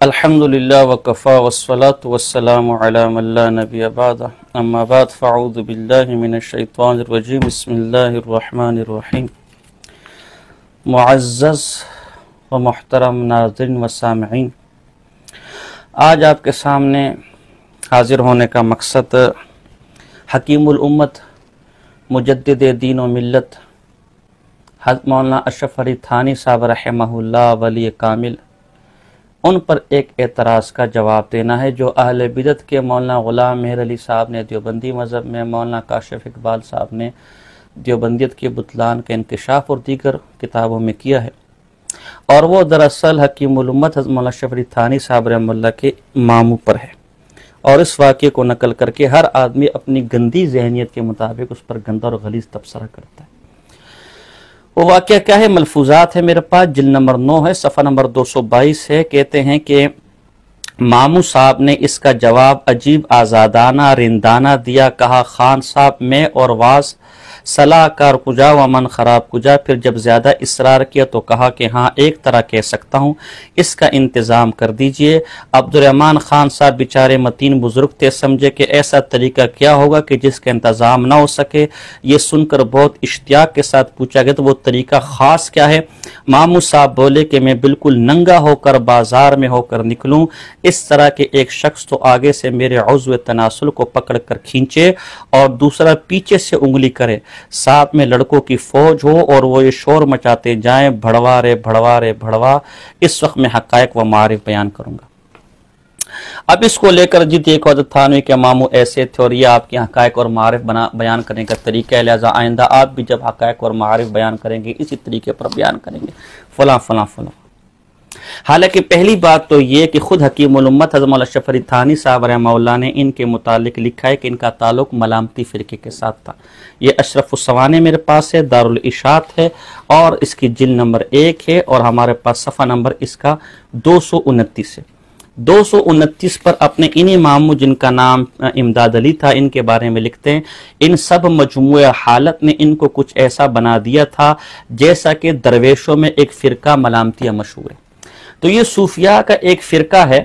الحمدللہ وکفا والصلاة والسلام علی من لا نبی بعدہ اما بعد فاعوذ باللہ من الشیطان الرجیم بسم اللہ الرحمن الرحیم۔ معزز و محترم ناظرین و سامعین، آج آپ کے سامنے حاضر ہونے کا مقصد حکیم الامت مجدد دین و ملت حضرت مولانا اشرف علی تھانی صاحب رحمہ اللہ ولی کامل ان پر ایک اعتراض کا جواب دینا ہے جو اہل بدعت کے مولانا غلام مہر علی صاحب نے دیوبندی مذہب میں، مولانا کاشف اقبال صاحب نے دیوبندیت کے بطلان کا انکشاف اور دیگر کتابوں میں کیا ہے، اور وہ دراصل حکیم الامت حضرت مولانا اشرف علی تھانی صاحب رحمہ اللہ کے ماموں پر ہے، اور اس واقعے کو نقل کر کے ہر آدمی اپنی گندی ذہنیت کے مطابق اس پر گندا اور غلیظ تبصرہ کرتا ہے۔ وہ واقعہ کیا ہے؟ ملفوظات ہے میرے پاس، جلد نمبر 9 ہے، صفحہ نمبر 222 ہے۔ کہتے ہیں کہ ماموں صاحب نے اس کا جواب عجیب آزادانہ رندانہ دیا، کہا خان صاحب میں اور واز صلاح کار کجا و من خراب کجا۔ پھر جب زیادہ اصرار کیا تو کہا کہ ہاں ایک طرح کہہ سکتا ہوں، اس کا انتظام کر دیجئے۔ عبدالرحمن خان صاحب بیچارے متین بزرگ تھے، سمجھے کہ ایسا طریقہ کیا ہوگا کہ جس کا انتظام نہ ہو سکے۔ یہ سن کر بہت اشتیاق کے ساتھ پوچھا گیا تو وہ طریقہ خاص کیا ہے؟ ماموں صاحب بولے کہ میں بالکل ننگا ہو کر بازار میں ہو کر نکلوں، اس طرح کہ ایک شخص تو آگے سے میرے عضو تناسل کو پکڑ کر کھینچے اور دوسرا پیچھے سے انگلی کرے، ساتھ میں لڑکوں کی فوج ہو اور وہ یہ شور مچاتے جائیں، بھڑوا رے بھڑوا رے بھڑوا۔ اس وقت میں حقائق و معارف بیان کروں گا۔ اب اس کو لے کر جی دیکھو حضرت تھانوی کے ماموں ایسے تھے اور یہ آپ کی حقائق اور معارف بیان کرنے کا طریقہ ہے، لہذا آئندہ آپ بھی جب حقائق اور معارف بیان کریں گے اسی طریقے پر بیان کریں گے، فلاں فلاں فلاں۔ حالانکہ پہلی بات تو یہ کہ خود حکیم الامت حضرت مولانا اشرف علی تھانی صاحب رحمہ اللہ نے ان کے متعلق لکھا ہے کہ ان کا تعلق ملامتی فرقے کے ساتھ تھا۔ یہ اشرف السوانح میرے پاس ہے، دارالاشاعت ہے، اور اس کی جلد نمبر 1 ہے، اور ہمارے پاس صفحہ نمبر اس کا 229 ہے۔ 229 پر اپنے انہی ماموں جن کا نام امداد علی تھا ان کے بارے میں لکھتے ہیں، ان سب مجموعہ حالت نے ان کو کچھ ایسا بنا دیا تھا جیسا کہ درویشوں میں ایک فرقہ ملامتیہ مشہور ہے۔ تو یہ صوفیاء کا ایک فرقہ ہے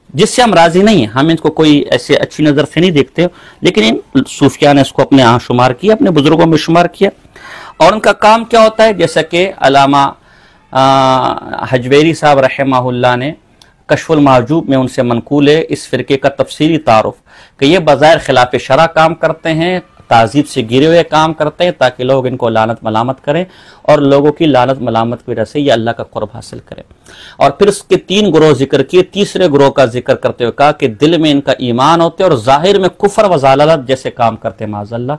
جس سے ہم راضی نہیں ہیں، ہم ان کو کوئی ایسے اچھی نظر سے نہیں دیکھتے، لیکن ان صوفیاء نے اس کو اپنے شمار کیا، اپنے بزرگوں میں شمار کیا، اور ان کا کام کیا ہوتا ہے؟ جیسا کہ علامہ حجویری صاحب رحمہ اللہ نے کشف المحجوب میں ان سے منقول ہے اس فرقے کا تفصیلی تعارف کہ یہ بظاہر خلاف شرع کام کرتے ہیں، تعذیب سے گرے ہوئے کام کرتے ہیں تاکہ لوگ ان کو لعنت ملامت کریں اور لوگوں کی لعنت ملامت کی وجہ سے یہ اللہ کا قرب حاصل کریں۔ اور پھر اس کے 3 گروہ ذکر کیے، تیسرے گروہ کا ذکر کرتے ہوئے کہا کہ دل میں ان کا ایمان ہوتے اور ظاہر میں کفر و ضلالت جیسے کام کرتے معاذ اللہ۔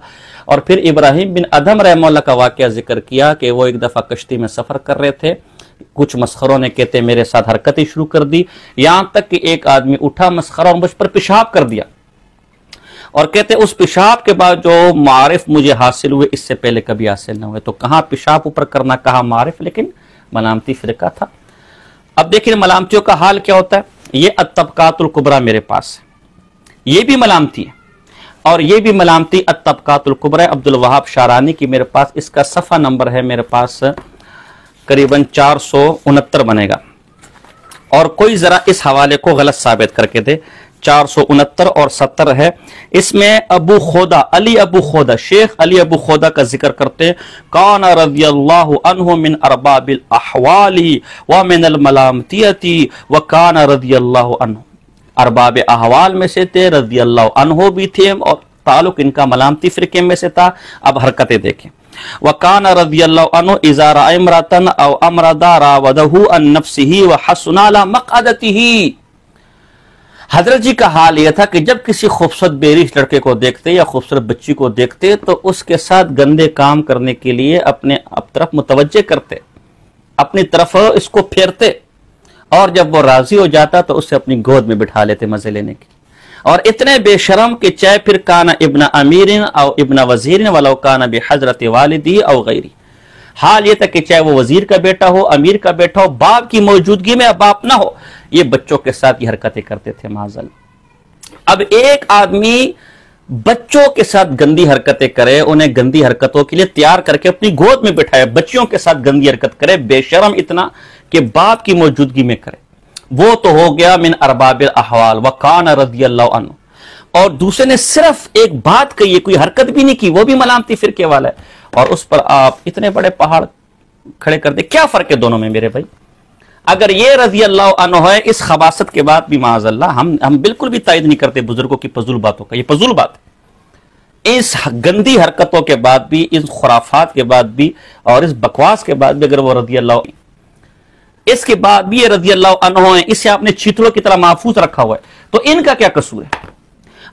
اور پھر ابراہیم بن ادھم رحمہ اللہ کا واقعہ ذکر کیا کہ وہ ایک دفعہ کشتی میں سفر کر رہے تھے، کچھ مسخروں نے کہتے میرے ساتھ حرکتیں شروع کر دی، یہاں تک کہ ایک آدمی اٹھا مسخرہ اور مجھ پر پیشاب کر دیا، اور کہتے اس پیشاب کے بعد جو معارف مجھے حاصل ہوئے اس سے پہلے کبھی حاصل نہ ہوئے۔ تو کہاں پیشاب اوپر کرنا، کہاں معارف، لیکن ملامتی فرقہ تھا۔ اب دیکھیں ملامتیوں کا حال کیا ہوتا ہے۔ یہ الطبقات الکبریٰ میرے پاس ہے، یہ بھی ملامتی ہے، اور یہ بھی ملامتی الطبقات الکبریٰ عبدالوہاب شارانی کی میرے پاس، اس کا صفحہ نمبر ہے میرے پاس قریباً 469 بنے گا، اور کوئی ذرا اس حوالے کو غلط ثابت کر کے دے۔ 469 اور 70 ہے، اس میں ابو خودہ علی ابو خودہ شیخ علی ابو خودہ کا ذکر کرتے ہیں، کان رضی اللہ عنہ من ارباب الاحوال ومن الملامتیت وکان رضی اللہ عنہ، ارباب احوال میں سے تھے، رضی اللہ عنہ بھی تھے، اور تعلق ان کا ملامتی فرقے میں سے تھا۔ اب حرکتیں دیکھیں، وَكَانَ رَضِيَ اللَّهُ عَنْهُ إِذَا رَأَى امْرَأَةً أَوْ أَمْرَضًا رَاوَدَهُ عَنْ نَفْسِهِ وَحَسُنَ عَلَى مَقْعَدَتِهِ۔ حضرت جی کا حال یہ تھا کہ جب کسی خوبصورت بیریش لڑکے کو دیکھتے یا خوبصورت بچی کو دیکھتے تو اس کے ساتھ گندے کام کرنے کے لیے اپنے طرف متوجہ کرتے، اپنی طرف اس کو پھیرتے، اور جب وہ راضی ہو جاتا تو اسے اپنی گود میں بٹھا لیتے مزے لینے کی، اور اتنے بے شرم کہ چاہے پھر کانا ابن امیر او ابن وزیر ولو کانا بحضرت والدی او غیری، حال یہ تھا کہ چاہے وہ وزیر کا بیٹا ہو، امیر کا بیٹا ہو، باپ کی موجودگی میں باپ نہ ہو، یہ بچوں کے ساتھ یہ حرکتیں کرتے تھے معاذ اللہ۔ اب ایک آدمی بچوں کے ساتھ گندی حرکتیں کرے، انہیں گندی حرکتوں کے لیے تیار کر کے اپنی گود میں بٹھائے، بچیوں کے ساتھ گندی حرکت کرے، بے شرم اتنا کہ باپ کی موجودگی میں کرے، وہ تو ہو گیا من ارباب الاحوال وکان رضی اللہ عنہ. اور دوسرے نے صرف ایک بات کہی ہے, کوئی حرکت بھی نہیں کی, وہ بھی ملامتی فرقے والا ہے, اور اس پر آپ اتنے بڑے پہاڑ کھڑے کر دے. کیا فرق ہے دونوں میں میرے بھائی؟ اگر یہ رضی اللہ عنہ ہے, اس خباثت کے بعد بھی معاذ اللہ ہم بالکل بھی تائید نہیں کرتے بزرگوں کی فضول باتوں کا, یہ فضول بات ہے. اس گندی حرکتوں کے بعد بھی, اس خرافات کے بعد بھی, اور اس بکواس کے بعد بھی اگر وہ رضی اللہ عنہ, اس کے بعد بھی یہ رضی اللہ عنہ ہیں, اسے آپ نے چیتڑوں کی طرح محفوظ رکھا ہوا ہے, تو ان کا کیا قصور ہے؟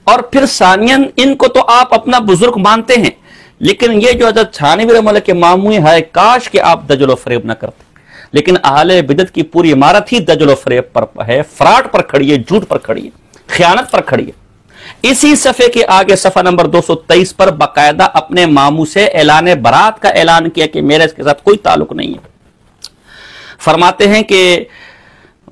اور پھر ثانیاً ان کو تو آپ اپنا بزرگ مانتے ہیں, لیکن یہ جو حضرت تھانوی رحمہ اللہ کے ماموں ہے, کاش کہ آپ دجل و فریب نہ کرتے. لیکن اہل بدعت کی پوری عمارت ہی دجل و فریب پر ہے, فراڈ پر کھڑی ہے, جھوٹ پر کھڑی ہے, خیانت پر کھڑی ہے. اسی صفحے کے آگے صفحہ نمبر 223 پر باقاعدہ اپنے ماموں سے اعلان برات کا اعلان کیا کہ میرا اس کے ساتھ کوئی تعلق نہیں ہے. فرماتے ہیں کہ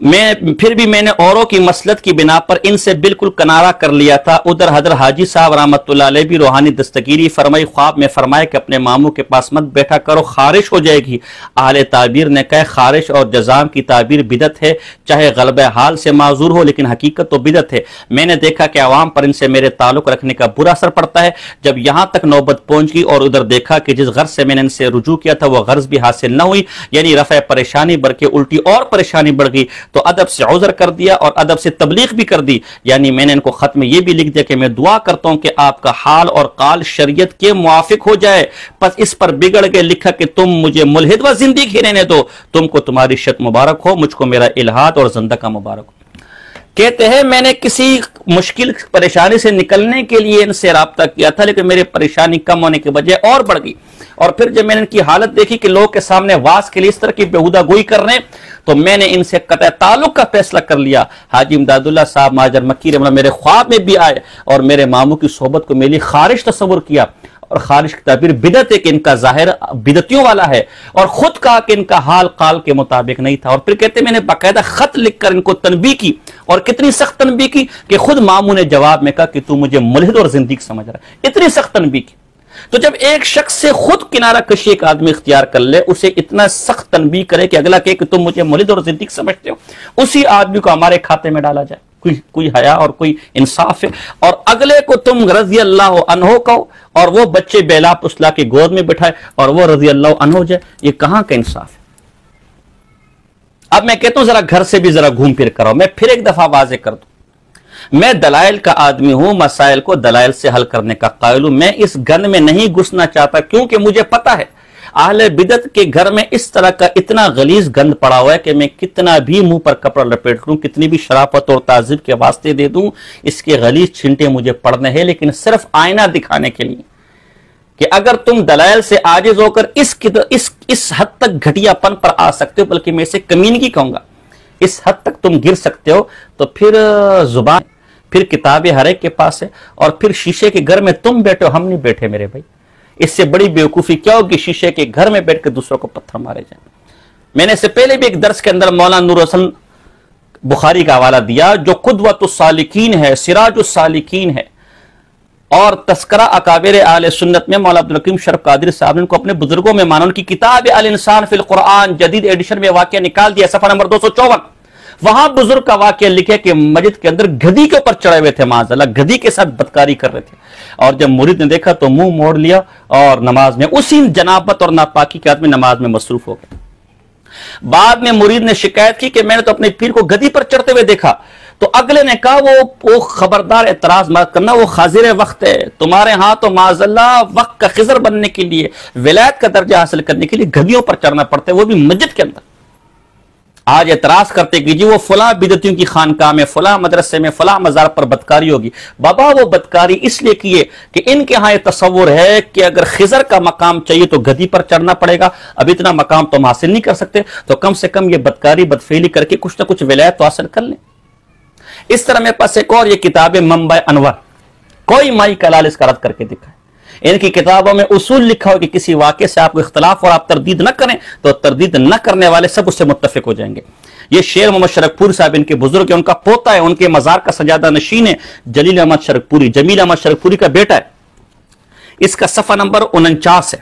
پھر بھی میں نے اوروں کی مسلط کی بنا پر ان سے بالکل کنارہ کر لیا تھا. ادھر حضرت حاجی صاحب رحمۃ اللہ علیہ بھی روحانی دستگیری فرمائی, خواب میں فرمایا کہ اپنے ماموں کے پاس مت بیٹھا کرو, خارش ہو جائے گی. اہل تعبیر نے کہا خارش اور جزام کی تعبیر بدعت ہے, چاہے غلبہ حال سے معذور ہو, لیکن حقیقت تو بدعت ہے. میں نے دیکھا کہ عوام پر ان سے میرے تعلق رکھنے کا برا اثر پڑتا ہے. جب یہاں تک نوبت پہنچ گئی اور ادھر دیکھا کہ جس غرض سے میں نے ان سے رجوع کیا تھا وہ غرض بھی حاصل نہ ہوئی, یعنی رفع پریشانی بلکہ الٹی اور پریشانی بڑھ گئی, تو ادب سے عذر کر دیا اور ادب سے تبلیغ بھی کر دی. یعنی میں نے ان کو خط میں یہ بھی لکھ دیا کہ میں دعا کرتا ہوں کہ آپ کا حال اور قال شریعت کے موافق ہو جائے. پس اس پر بگڑ کے لکھا کہ تم مجھے ملحد و زندگی رہنے دو, تم کو تمہاری شت مبارک ہو, مجھ کو میرا الحاد اور زندقہ مبارک ہو. کہتے ہیں میں نے کسی مشکل پریشانی سے نکلنے کے لیے ان سے رابطہ کیا تھا, لیکن میری پریشانی کم ہونے کی وجہ اور بڑھ گئی. اور پھر جب میں نے ان کی حالت دیکھی کہ لوگ کے سامنے واز کے لیے اس طرح کی بےہودہ گوئی کر رہے ہیں, تو میں نے ان سے قطع تعلق کا فیصلہ کر لیا. حاجی امداد اللہ صاحب مہاجر مکی رحمہ اللہ میرے خواب میں بھی آئے اور میرے ماموں کی صحبت کو میری خارش تصور کیا, اور خارش کی تعبیر بدعت ہے کہ ان کا ظاہر بدعتیوں والا ہے, اور خود کہا کہ ان کا حال قال کے مطابق نہیں تھا. اور پھر کہتے ہیں میں نے باقاعدہ خط لکھ کر ان کو تنبیہ کی, اور کتنی سخت تنبیہ کی کہ خود ماموں نے جواب میں کہا کہ تو مجھے ملحد اور زندیق سمجھ رہا ہے. اتنی سخت تنبیہ کی. تو جب ایک شخص سے خود کنارہ کشی ایک آدمی اختیار کر لے, اسے اتنا سخت تنبیہ کرے کہ اگلا کہے کہ تم مجھے ملحد اور زندیق سمجھتے ہو, اسی آدمی کو ہمارے کھاتے میں ڈالا جائے. کوئی حیا اور کوئی انصاف ہے؟ اور اگلے کو تم رضی اللہ عنہ کہو, اور وہ بچے بیلا پسلا کے گود میں بٹھائے اور وہ رضی اللہ عنہ ہو جائے. یہ کہاں کا انصاف ہے؟ اب میں کہتا ہوں ذرا گھر سے بھی ذرا گھوم پھر کرو. میں پھر ایک دفعہ واضح کر دوں, میں دلائل کا آدمی ہوں, مسائل کو دلائل سے حل کرنے کا قائل ہوں. میں اس گن میں نہیں گھسنا چاہتا, کیونکہ مجھے پتا ہے اہل بدعت کے گھر میں اس طرح کا اتنا غلیظ گند پڑا ہوا ہے کہ میں کتنا بھی منہ پر کپڑا لپیٹ لوں, کتنی بھی شرافت اور تعظیم کے واسطے دے دوں, اس کے غلیظ چھنٹے مجھے پڑنے ہیں, لیکن صرف آئینہ دکھانے کے لیے کہ اگر تم دلائل سے عاجز ہو کر اس حد تک گھٹیا پن پر آ سکتے ہو, بلکہ میں اسے کمینگی کہوں گا, اس حد تک تم گر سکتے ہو, تو پھر زبان, پھر کتابیں ہر ایک کے پاس ہے, اور پھر شیشے کے گھر میں تم بیٹھے ہو, ہم نہیں بیٹھے میرے بھائی. اس سے بڑی بیوقوفی کیا ہوگی شیشے کے گھر میں بیٹھ کے دوسروں کو پتھر مارے جائیں. میں نے اس سے پہلے بھی ایک درس کے اندر مولانا نور حسن بخاری کا حوالہ دیا, جو قدوۃ السالکین ہے, سراج السالکین ہے, اور تذکرہ اکابر اہل سنت میں مولانا عبدالحکیم شرف قادری صاحب نے ان کو اپنے بزرگوں میں مانا. ان کی کتاب الانسان فی القرآن جدید ایڈیشن میں واقعہ نکال دیا, صفحہ نمبر 254. وہاں بزرگ کا واقعہ لکھے کہ مسجد کے اندر گدھی کے اوپر چڑھے ہوئے تھے, معاذ اللہ, گدھی کے ساتھ بدکاری کر رہے تھے, اور جب مرید نے دیکھا تو منہ موڑ لیا اور نماز میں اسی جنابت اور ناپاکی کے آدمی نماز میں مصروف ہو گئے. بعد میں مرید نے شکایت کی کہ میں نے تو اپنے پیر کو گدھی پر چڑھتے ہوئے دیکھا. تو اگلے نے کہا وہ خبردار اعتراض مت کرنا, وہ خاضر وقت ہے, تمہارے ہاں تو معاذ اللہ وقت کا خضر بننے کے لیے, ولایت کا درجہ حاصل کرنے کے لیے گدھیوں پر چڑھنا پڑتا ہے, وہ بھی مسجد کے اندر. آج اعتراض کرتے کہ جی وہ فلاں بدعتیوں کی خانقاہ میں, فلاں مدرسے میں, فلاں مزار پر بدکاری ہوگی. بابا وہ بدکاری اس لیے کیے کہ ان کے ہاں یہ تصور ہے کہ اگر خضر کا مقام چاہیے تو گدھی پر چڑھنا پڑے گا, اب اتنا مقام تو ہم حاصل نہیں کر سکتے, تو کم سے کم یہ بدکاری بدفعلی کر کے کچھ نہ کچھ ولایت تو حاصل کر لیں. اس طرح میرے پاس ایک اور یہ کتاب ہے منبع انور, کوئی مائی کلال اس کا رد کر کے دکھائے. ان کی کتابوں میں اصول لکھا ہو کہ کسی واقعے سے آپ کو اختلاف اور آپ تردید نہ کریں تو تردید نہ کرنے والے سب اس سے متفق ہو جائیں گے. یہ شیر محمد شرک پوری صاحب ان کے بزرگ ہیں, ان کا پوتا ہے, ان کے مزار کا سجادہ نشین ہے, جلیل احمد شرک پوری, جمیل احمد شرک پوری کا بیٹا ہے. اس کا صفحہ نمبر 49 ہے.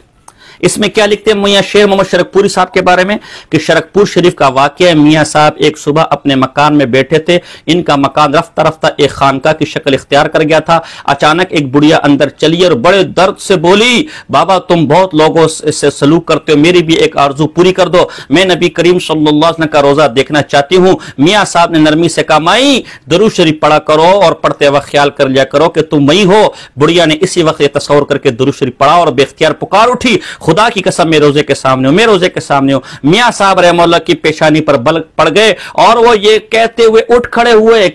اس میں کیا لکھتے ہیں میاں شیر محمد شرکپوری صاحب کے بارے میں کہ شرکپور شریف کا واقعہ ہے، میاں صاحب ایک صبح اپنے مکان میں بیٹھے تھے، ان کا مکان رفتہ رفتہ ایک خانقاہ کی شکل اختیار کر گیا تھا، اچانک ایک بڑھیا اندر چلی اور بڑے درد سے بولی بابا تم بہت لوگوں سے سلوک کرتے ہو، میری بھی ایک آرزو پوری کر دو، میں نبی کریم صلی اللہ علیہ وسلم کا روزہ دیکھنا چاہتی ہوں۔ میاں صاحب نے نرمی سے کہا مائی درود شریف پڑھا کرو اور پڑھتے وقت خیال کر لیا کرو کہ تم وہی ہو۔ بڑھیا نے اسی وقت یہ تصور کر کے درود شریف پڑھا اور بے اختیار پکار اٹھی خدا کی قسم میں روزے کے سامنے ہوں، میں روزے کے سامنے ہوں۔ میاں صاحب رحمہ اللہ کی پیشانی پر بل پڑ گئے اور وہ یہ کہتے ہوئے اٹھ کھڑے ہوئے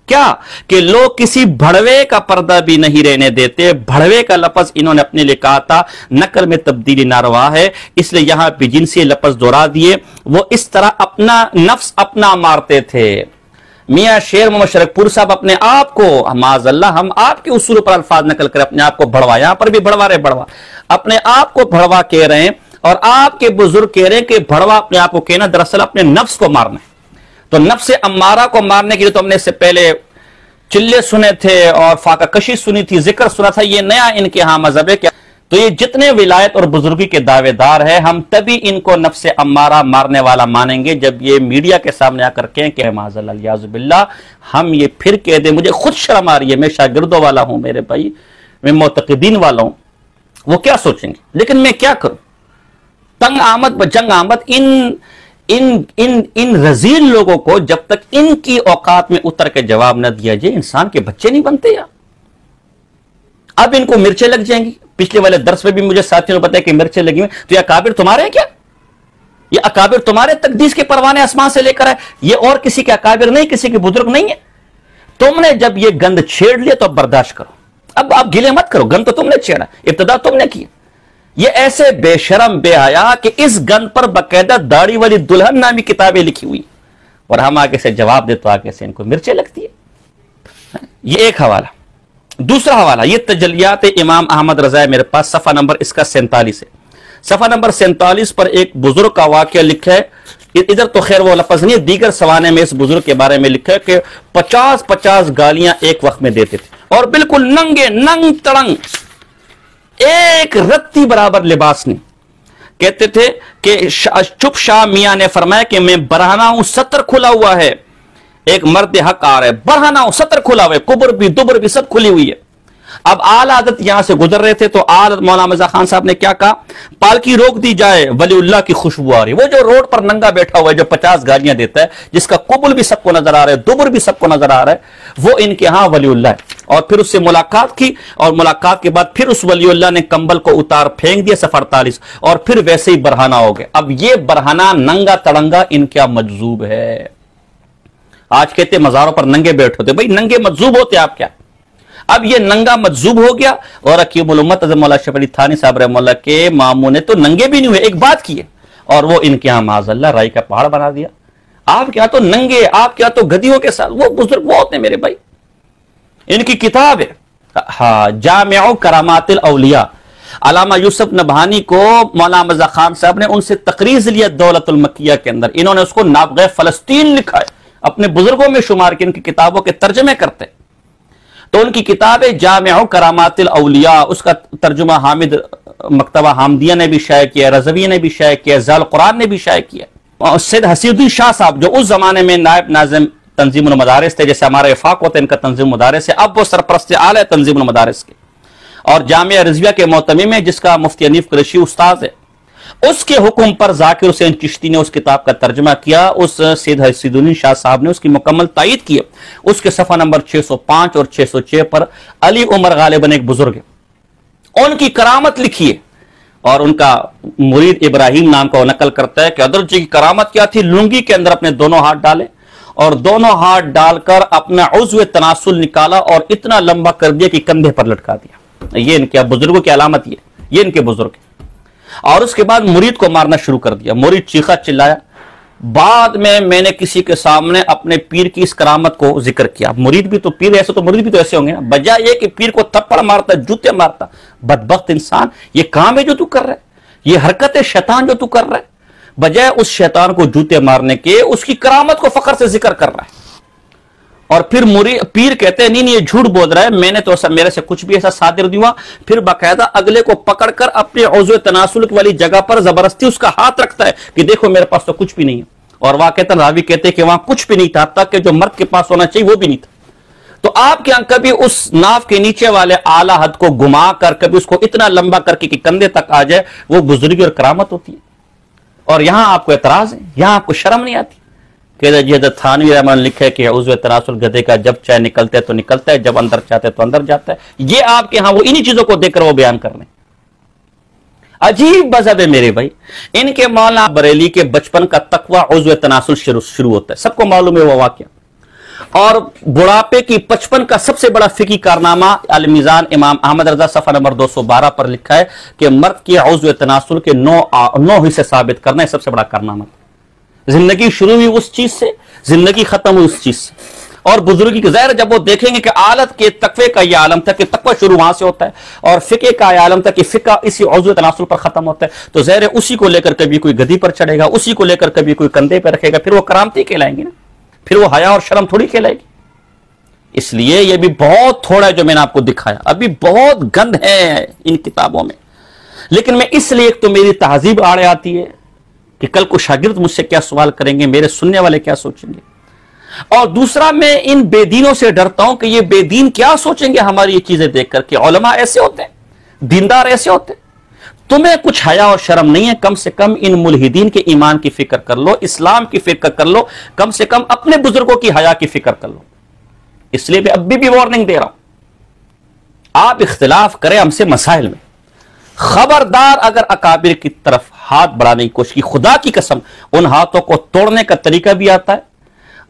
کیا کہ لوگ کسی بھڑوے کا پردہ بھی نہیں رہنے دیتے۔ بھڑوے کا لفظ انہوں نے اپنے لئے کہا تھا، نقل میں تبدیلی ناروا ہے، اس لئے یہاں بھی جنسی لفظ دہرا دیے۔ وہ اس طرح اپنا نفس اپنا مارتے تھے۔ میاں شیر محمد شرکپور صاحب اپنے آپ کو معاذ اللہ ہم آپ کے اصول پر الفاظ نقل کریں، اپنے آپ کو بڑھوا، یہاں پر بھی بڑھوا رہے، بڑھوا اپنے آپ کو بڑھوا کہہ رہے ہیں، اور آپ کے بزرگ کہہ رہے ہیں کہ بڑھوا اپنے آپ کو کہنا دراصل اپنے نفس کو مارنا ہے۔ تو نفس امارہ کو مارنے کے لیے تو ہم نے اس سے پہلے چلے سنے تھے اور فاقہ کشی سنی تھی، ذکر سنا تھا، یہ نیا ان کے ہاں مذہب ہے۔ تو یہ جتنے ولایت اور بزرگی کے دعوے دار ہیں ہم تبھی ان کو نفس امارہ مارنے والا مانیں گے جب یہ میڈیا کے سامنے آ کر کہیں کہ معاذ اللہ الیاذ باللہ ہم یہ پھر کہہ دیں۔ مجھے خود شرم آ رہی ہے، میں شاگردوں والا ہوں میرے بھائی، میں معتقدین والا ہوں، وہ کیا سوچیں گے، لیکن میں کیا کروں، تنگ آمد بجنگ آمد ان رذیل لوگوں کو جب تک ان کی اوقات میں اتر کے جواب نہ دیا جائے انسان کے بچے نہیں بنتے۔ یا اب ان کو مرچیں لگ جائیں گی، پچھلے والے درس میں بھی مجھے ساتھیوں نے بتایا کہ مرچیں لگی ہوئی، تو یہ اکابر تمہارے ہیں کیا؟ یہ اکابر تمہارے تقدیس کے پروانے آسمان سے لے کر آئے، یہ اور کسی کے اکابر نہیں، کسی کے بزرگ نہیں ہے۔ تم نے جب یہ گند چھیڑ لیا تو اب برداشت کرو، اب آپ گلے مت کرو، گند تو تم نے چھیڑا، ابتدا تم نے کی۔ یہ ایسے بے شرم بے حیا کہ اس گند پر باقاعدہ داڑھی والی دلہن نامی کتابیں لکھی ہوئی، اور ہم آگے سے جواب دے تو آگے سے ان کو مرچیں لگتی ہے۔ یہ ایک حوالہ۔ دوسرا حوالہ یہ تجلیات امام احمد رضا ہے میرے پاس، صفحہ نمبر اس کا 47 ہے۔ صفحہ نمبر 47 پر ایک بزرگ کا واقعہ لکھا ہے، ادھر تو خیر وہ لفظ نہیں ہے، دیگر سوانے میں اس بزرگ کے بارے میں لکھا ہے کہ 50 گالیاں ایک وقت میں دیتے تھے، اور بالکل ننگ تڑنگ، ایک رتی برابر لباس نہیں۔ کہتے تھے کہ چپ شاہ میاں نے فرمایا کہ میں برہنہ ہوں، ستر کھلا ہوا ہے، ایک مرد حق آ رہا ہے، برہنہ ہوں، ستر کھلا ہوا ہے، قبر بھی دبر بھی سب کھلی ہوئی ہے۔ اب آل عادت یہاں سے گزر رہے تھے تو آل مولانا مرزا خان صاحب نے کیا کہا، پالکی روک دی جائے، ولی اللہ کی خوشبو آ رہی۔ وہ جو روڈ پر ننگا بیٹھا ہوا ہے جو 50 گالیاں دیتا ہے، جس کا قبل بھی سب کو نظر آ رہا ہے، دبر بھی سب کو نظر آ رہا ہے، وہ ان کے ہاں ولی اللہ ہے۔ اور پھر اس سے ملاقات کی، اور ملاقات کے بعد پھر اس ولی اللہ نے کمبل کو اتار پھینک دیا، صفحہ 48، اور پھر ویسے ہی برہنہ ہو گئے۔ اب یہ برہنہ ننگا تڑنگا ان کیا مجذوب ہے؟ آج کہتے مزاروں پر ننگے بیٹھ ہوتے، بھائی ننگے مجذوب ہوتے آپ کیا؟ اب یہ ننگا مجذوب ہو گیا، اور حکیم الامت حضرت مولانا اشرف علی تھانی صاحب رحمہ اللہ کے ماموں نے تو ننگے بھی نہیں ہوئے، ایک بات کی ہے، اور وہ ان کے ہاں معاذ اللہ رائی کا پہاڑ بنا دیا۔ آپ کیا تو ننگے، آپ کیا تو گدیوں کے ساتھ، وہ بزرگ وہ ہوتے ہیں میرے بھائی۔ ان کی کتاب ہے ہاں جامع کرامات الاولیاء، علامہ یوسف نبہانی کو مولانا مرزا خان صاحب نے ان سے تقریض لیا دولت المکیہ کے اندر، انہوں نے اس کو نابغہ فلسطین لکھا ہے، اپنے بزرگوں میں شمار کی، ان کی کتابوں کے ترجمے کرتے۔ تو ان کی کتاب جامع کرامات الاولیاء، اس کا ترجمہ حامد مکتبہ حامدیہ نے بھی شائع کیا، رضویہ نے بھی شائع کیا، زال قرآن نے بھی شائع کیا۔ سید حسین الدین شاہ صاحب جو اس زمانے میں نائب ناظم تنظیم المدارس تھے، جیسے ہمارا وفاق ہوتا ہے ان کا تنظیم مدارس ہے، اب وہ سرپرست اعلیٰ تنظیم المدارس کے، اور جامعہ رضویہ کے معتمم ہے جس کا مفتی حنیف قریشی استاد ہے، اس کے حکم پر ذاکر حسین چشتی نے اس کتاب کا ترجمہ کیا، اس سید حسین الدین شاہ صاحب نے اس کی مکمل تائید کی ہے۔ اس کے صفحہ نمبر 605 اور 606 پر علی عمر غالباً ایک بزرگ ہے، ان کی کرامت لکھی ہے، اور ان کا مرید ابراہیم نام کا وہ نقل کرتا ہے کہ حضرت جی کی کرامت کیا تھی، لنگی کے اندر اپنے دونوں ہاتھ ڈالے اور دونوں ہاتھ ڈال کر اپنا عضو تناسل نکالا اور اتنا لمبا کر دیا کہ کندھے پر لٹکا دیا۔ یہ ان کے بزرگوں کی علامت، یہ ان کے بزرگ، اور اس کے بعد مرید کو مارنا شروع کر دیا۔ مرید چیخا چلایا، بعد میں نے کسی کے سامنے اپنے پیر کی اس کرامت کو ذکر کیا۔ مرید بھی تو پیر ایسے، تو مرید بھی تو ایسے ہوں گے نا، بجائے یہ کہ پیر کو تھپڑ مارتا، جوتے مارتا، بدبخت انسان، یہ کام ہے جو تو کر رہا ہے، یہ حرکت ہے شیطان جو تو کر رہا ہے، بجائے اس شیطان کو جوتے مارنے کے اس کی کرامت کو فخر سے ذکر کر رہا ہے۔ اور پھر پیر کہتے ہیں نہیں یہ جھوٹ بول رہا ہے، میں نے تو میرے سے کچھ بھی ایسا صادر نہیں ہوا. پھر باقاعدہ اگلے کو پکڑ کر اپنے عضو تناسل والی جگہ پر زبردستی اس کا ہاتھ رکھتا ہے کہ دیکھو میرے پاس تو کچھ بھی نہیں ہے. اور واقعتاً راوی کہتے ہیں کہ وہاں کچھ بھی نہیں تھا، تک کہ جو مرد کے پاس ہونا چاہیے وہ بھی نہیں تھا. تو آپ کے یہاں کبھی اس ناف کے نیچے والے اعلیٰ حد کو گما کر کبھی اس کو اتنا لمبا کر کے کہ کندھے تک آ جائے، وہ بزرگی اور کرامت ہوتی ہے. اور یہاں آپ کو اعتراض ہے، یہاں آپ کو شرم نہیں آتی کہ جی حضرت تھانوی رحمہ اللہ لکھا ہے کہ عضو تناسل گدھے کا جب چاہے نکلتا ہے تو نکلتا ہے، جب اندر چاہتے تو اندر جاتا ہے. یہ آپ کے ہاں وہ انہی چیزوں کو دیکھ کر وہ بیان کر لیں. عجیب مذہب ہے میرے بھائی. ان کے مولانا بریلی کے بچپن کا تقوی عضو تناسل شروع ہوتا ہے، سب کو معلوم ہے وہ واقعہ. اور بڑھاپے کی 55 کا سب سے بڑا فقہی کارنامہ المیزان امام احمد رضا صفحہ نمبر 212 پر لکھا ہے کہ مرد کے عضو تناسل کے 9 حصے ثابت کرنا ہے سب سے بڑا کارنامہ. زندگی شروع ہوئی اس چیز سے، زندگی ختم ہوئی اس چیز سے. اور بزرگی کے ظاہر جب وہ دیکھیں گے کہ آلت کے تقوی کا یہ عالم تھا کہ تقوی شروع وہاں سے ہوتا ہے، اور فقہ کا یہ عالم تھا کہ فقہ اسی عضو تناسل پر ختم ہوتا ہے، تو ظاہر اسی کو لے کر کبھی کوئی گدی پر چڑھے گا، اسی کو لے کر کبھی کوئی کندھے پہ رکھے گا، پھر وہ کرامتی کہلائیں گی نا، پھر وہ حیا اور شرم تھوڑی کہلائے گی. اس لیے یہ بھی بہت تھوڑا ہے جو میں نے آپ کو دکھایا، ابھی بہت گند ہے ان کتابوں میں. لیکن میں اس لیے ایک تو میری تہذیب آڑے آتی ہے کہ کل کو شاگرد مجھ سے کیا سوال کریں گے، میرے سننے والے کیا سوچیں گے، اور دوسرا میں ان بے دینوں سے ڈرتا ہوں کہ یہ بے دین کیا سوچیں گے ہماری یہ چیزیں دیکھ کر کہ علماء ایسے ہوتے ہیں، دیندار ایسے ہوتے ہیں. تمہیں کچھ حیا اور شرم نہیں ہے، کم سے کم ان ملحدین کے ایمان کی فکر کر لو، اسلام کی فکر کر لو، کم سے کم اپنے بزرگوں کی حیا کی فکر کر لو. اس لیے میں ابھی بھی وارننگ دے رہا ہوں، آپ اختلاف کریں ہم سے مسائل میں، خبردار اگر اکابر کی طرف ہاتھ بڑھانے کی کوشش کی، خدا کی قسم ان ہاتھوں کو توڑنے کا طریقہ بھی آتا ہے،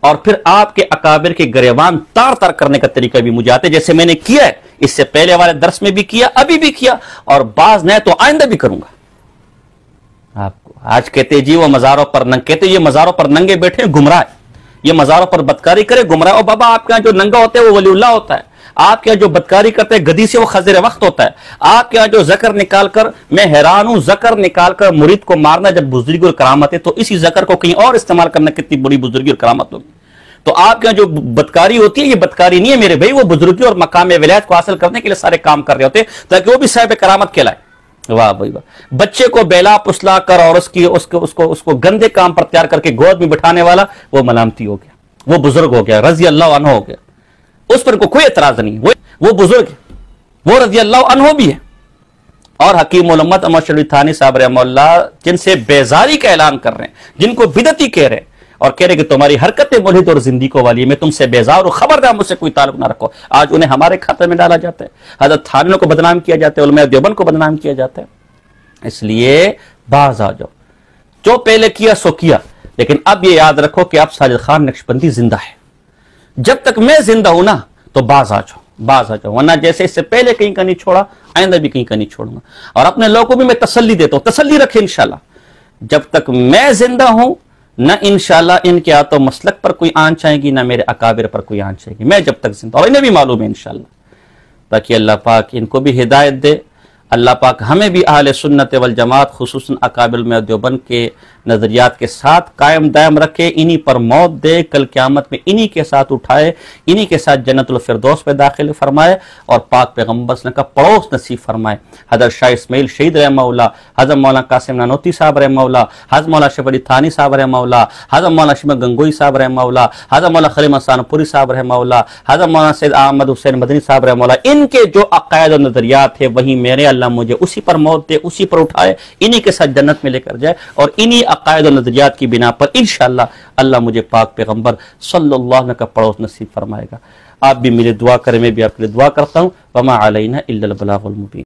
اور پھر آپ کے اکابر کے گریبان تار تار کرنے کا طریقہ بھی مجھے آتا ہے، جیسے میں نے کیا ہے اس سے پہلے والے درس میں بھی کیا، ابھی بھی کیا، اور بعض نئے تو آئندہ بھی کروں گا. آپ کو آج کہتے جی وہ مزاروں پر کہتے یہ مزاروں پر ننگے بیٹھے گمراہ ہے، یہ مزاروں پر بدکاری کرے گمراہ. اور بابا آپ کے یہاں جو ننگا ہوتا ہے وہ ولی اللہ ہوتا ہے، آپ کے یہاں جو بدکاری کرتے ہیں گدی سے وہ خضر وقت ہوتا ہے، آپ کے یہاں جو زکر نکال کر، میں حیران ہوں زکر نکال کر مرید کو مارنا جب بزرگی اور کرامت ہے، تو اسی زکر کو کہیں اور استعمال کرنا کتنی بڑی بزرگی اور کرامت ہوگی. تو آپ کے یہاں جو بدکاری ہوتی ہے یہ بدکاری نہیں ہے میرے بھائی، وہ بزرگی اور مقام ولایت کو حاصل کرنے کے لیے سارے کام کر رہے ہوتے ہیں تاکہ وہ بھی صاحب کرامت کہلائے. واہ بھائی واہ. بچے کو بیلا پسلا کر اور اس کو گندے کام پر تیار کر کے گود میں بٹھانے والا وہ ملامتی ہو گیا، وہ بزرگ ہو گیا، رضی اللہ عنہ ہو گیا، اس پر کوئی اعتراض نہیں. وہ بزرگ ہے، وہ رضی اللہ عنہ بھی ہے. اور حکیم الامت احمد شریف تھانی صاحب رحمہ اللہ جن سے بیزاری کا اعلان کر رہے ہیں، جن کو بدعتی کہہ رہے ہیں اور کہہ رہے کہ تمہاری حرکتیں ملحد اور زندیقوں والی ہے، میں تم سے بیزار ہوں، خبردار مجھ سے کوئی تعلق نہ رکھو. آج انہیں ہمارے کھاتے میں ڈالا جاتا ہے، حضرت تھانوی کو بدنام کیا جاتا ہے، علماء دیوبند کو بدنام کیا جاتا ہے. اس لیے باز آ جاؤ، جو پہلے کیا سو کیا، لیکن اب یہ یاد رکھو کہ اب ساجد خان نقشبندی زندہ ہے. جب تک میں زندہ ہوں نا تو باز آ جاؤ، ورنہ جیسے اس سے پہلے کہیں کا نہیں چھوڑا آئندہ بھی کہیں کا نہیں چھوڑوں گا. اور اپنے لوگوں کو بھی میں تسلی دیتا ہوں، تسلی رکھے انشاءاللہ جب تک میں زندہ ہوں نہ انشاءاللہ ان کے آتو مسلک پر کوئی آنچ آئے گی، نہ میرے اکابر پر کوئی آنچ آئے گی، میں جب تک زندہ، اور انہیں بھی معلوم ہے انشاءاللہ. تاکہ اللہ پاک ان کو بھی ہدایت دے، اللہ پاک ہمیں بھی اہل سنت والجماعت خصوصاً اکابر میں دیوبند کے نظریات کے ساتھ قائم دائم رکھے، انہی پر موت دے، کل قیامت میں انہی کے ساتھ اٹھائے، انہی کے ساتھ جنت الفردوس پہ داخل فرمائے، اور پاک پیغمبر صلی اللہ علیہ وسلم کا پڑوس نصیب فرمائے. حضرت شاہ اسماعیل شہید رحمہ اللہ، حضرت مولانا قاسم نانوتی صاحب رحمہ اللہ، حضرت مولانا شریف علی تھانی صاحب رحمہ اللہ، حضرت مولانا شمع گنگوئی صاحب رحمہ اللہ، حضرت مولانا خلیل مسان پوری صاحب رحمہ اللہ، حضرت مولانا سید احمد حسین مدنی صاحب رحمہ اللہ، ان کے جو عقائد و نظریات ہیں وہی میرے، اللہ مجھے اسی پر موت دے، اسی پر اٹھائے، انہی کے ساتھ جنت میں لے کر جائے، اور انہی عقائد و نظریات کی بنا پر انشاءاللہ اللہ مجھے پاک پیغمبر صلی اللہ علیہ وسلم کا پڑوس نصیب فرمائے گا. آپ بھی میرے دعا کریں، میں بھی آپ کے لیے دعا کرتا ہوں. وما علینا الا البلاغ المبین.